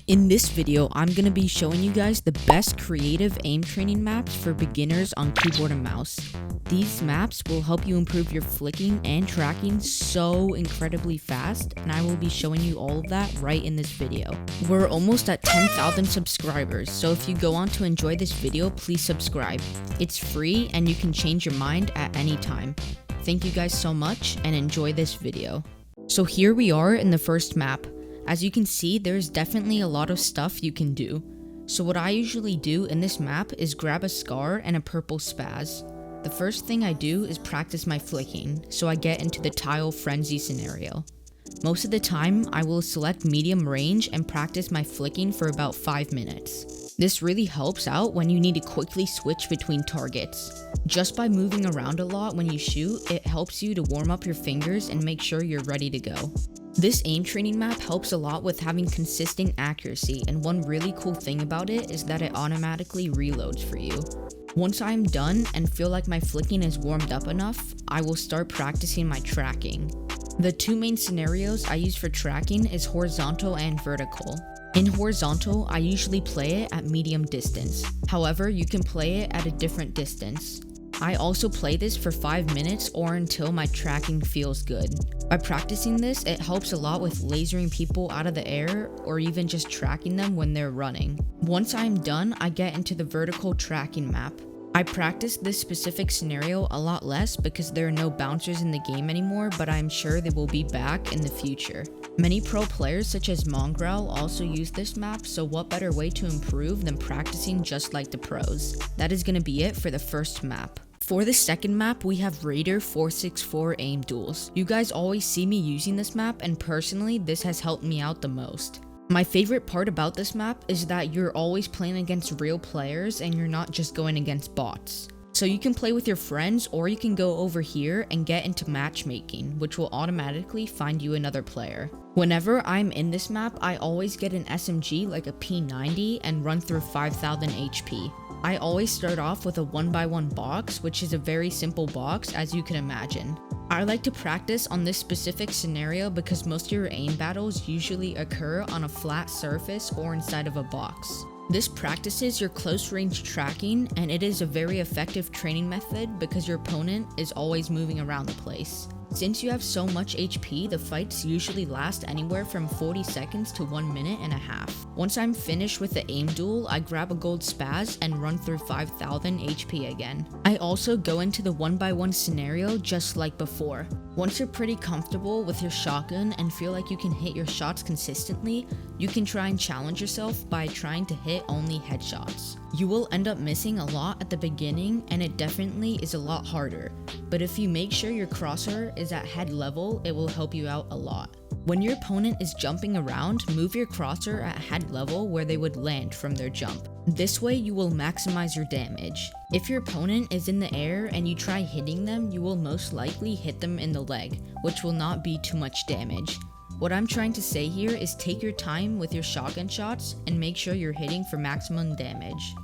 In this video, I'm going to be showing you guys the best creative aim training maps for beginners on keyboard and mouse. These maps will help you improve your flicking and tracking so incredibly fast, and I will be showing you all of that right in this video. We're almost at 10,000 subscribers, so if you go on to enjoy this video, please subscribe. It's free and you can change your mind at any time. Thank you guys so much and enjoy this video. So here we are in the first map. As you can see, there's definitely a lot of stuff you can do. So what I usually do in this map is grab a scar and a purple spaz. The first thing I do is practice my flicking, so I get into the tile frenzy scenario. Most of the time, I will select medium range and practice my flicking for about 5 minutes. This really helps out when you need to quickly switch between targets. Just by moving around a lot when you shoot, it helps you to warm up your fingers and make sure you're ready to go. This aim training map helps a lot with having consistent accuracy, and one really cool thing about it is that it automatically reloads for you. Once I am done and feel like my flicking is warmed up enough, I will start practicing my tracking. The two main scenarios I use for tracking is horizontal and vertical. In horizontal, I usually play it at medium distance. However, you can play it at a different distance. I also play this for 5 minutes or until my tracking feels good. By practicing this, it helps a lot with lasering people out of the air or even just tracking them when they're running. Once I'm done, I get into the vertical tracking map. I practice this specific scenario a lot less because there are no bouncers in the game anymore, but I'm sure they will be back in the future. Many pro players such as Mongrel also use this map, so what better way to improve than practicing just like the pros? That is going to be it for the first map. For the second map, we have Raider 464 aim duels. You guys always see me using this map, and personally, this has helped me out the most. My favorite part about this map is that you're always playing against real players and you're not just going against bots. So you can play with your friends, or you can go over here and get into matchmaking, which will automatically find you another player. Whenever I'm in this map, I always get an SMG like a P90 and run through 5,000 HP. I always start off with a 1x1 box, which is a very simple box as you can imagine. I like to practice on this specific scenario because most of your aim battles usually occur on a flat surface or inside of a box. This practices your close range tracking, and it is a very effective training method because your opponent is always moving around the place. Since you have so much HP, the fights usually last anywhere from 40 seconds to 1.5 minutes. Once I'm finished with the aim duel, I grab a gold spaz and run through 5,000 HP again. I also go into the 1x1 scenario just like before. Once you're pretty comfortable with your shotgun and feel like you can hit your shots consistently, you can try and challenge yourself by trying to hit only headshots. You will end up missing a lot at the beginning, and it definitely is a lot harder, but if you make sure your crosshair is at head level, it will help you out a lot. When your opponent is jumping around, move your crosshair at head level where they would land from their jump. This way you will maximize your damage. If your opponent is in the air and you try hitting them, you will most likely hit them in the leg, which will not be too much damage. What I'm trying to say here is take your time with your shotgun shots and make sure you're hitting for maximum damage.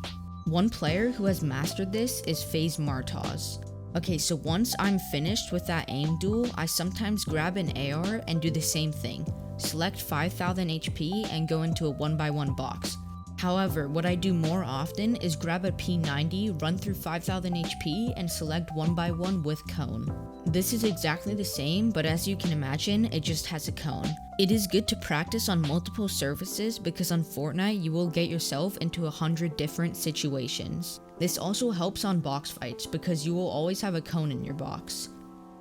One player who has mastered this is FaZe Martaz. Okay, so once I'm finished with that aim duel, I sometimes grab an AR and do the same thing. Select 5,000 HP and go into a 1x1 box. However, what I do more often is grab a P90, run through 5,000 HP, and select 1x1 with cone. This is exactly the same, but as you can imagine, it just has a cone. It is good to practice on multiple surfaces because on Fortnite, you will get yourself into 100 different situations. This also helps on box fights because you will always have a cone in your box.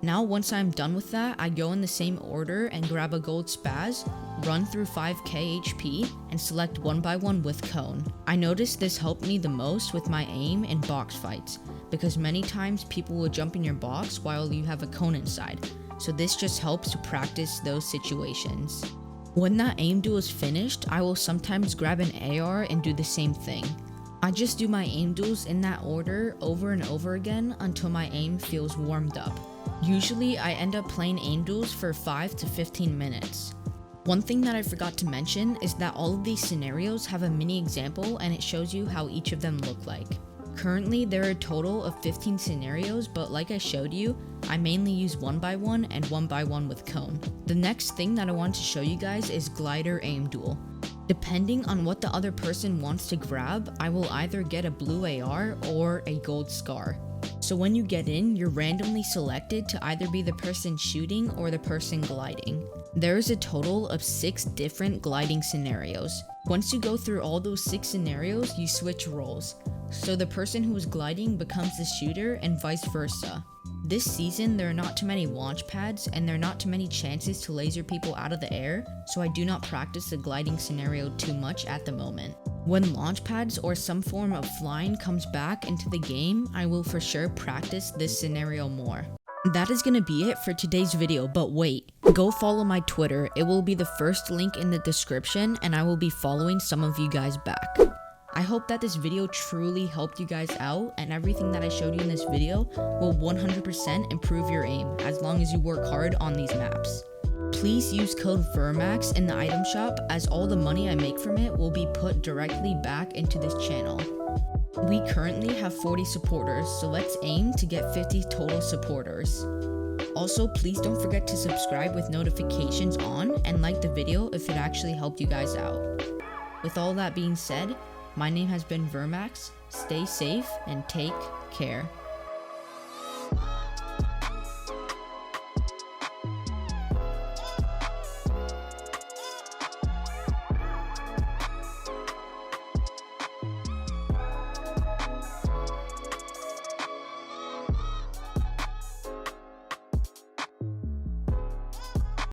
Now once I'm done with that, I go in the same order and grab a gold spaz, run through 5k HP, and select 1x1 with cone. I noticed this helped me the most with my aim in box fights, because many times people will jump in your box while you have a cone inside, so this just helps to practice those situations. When that aim duel is finished, I will sometimes grab an AR and do the same thing. I just do my aim duels in that order over and over again until my aim feels warmed up. Usually, I end up playing aim duels for 5 to 15 minutes. One thing that I forgot to mention is that all of these scenarios have a mini example and it shows you how each of them look like. Currently, there are a total of 15 scenarios, but like I showed you, I mainly use 1x1 and 1x1 with cone. The next thing that I want to show you guys is glider aim duel. Depending on what the other person wants to grab, I will either get a blue AR or a gold scar. So when you get in, you're randomly selected to either be the person shooting or the person gliding. There is a total of 6 different gliding scenarios. Once you go through all those 6 scenarios, you switch roles. So the person who is gliding becomes the shooter and vice versa. This season, there are not too many launch pads and there are not too many chances to laser people out of the air, so I do not practice the gliding scenario too much at the moment. When launch pads or some form of flying comes back into the game, I will for sure practice this scenario more. That is gonna be it for today's video, but wait, go follow my Twitter. It will be the first link in the description and I will be following some of you guys back. I hope that this video truly helped you guys out and everything that I showed you in this video will 100% improve your aim as long as you work hard on these maps. Please use code Vermax in the item shop as all the money I make from it will be put directly back into this channel. We currently have 40 supporters, so let's aim to get 50 total supporters. Also, please don't forget to subscribe with notifications on and like the video if it actually helped you guys out. With all that being said, my name has been Vermax. Stay safe and take care.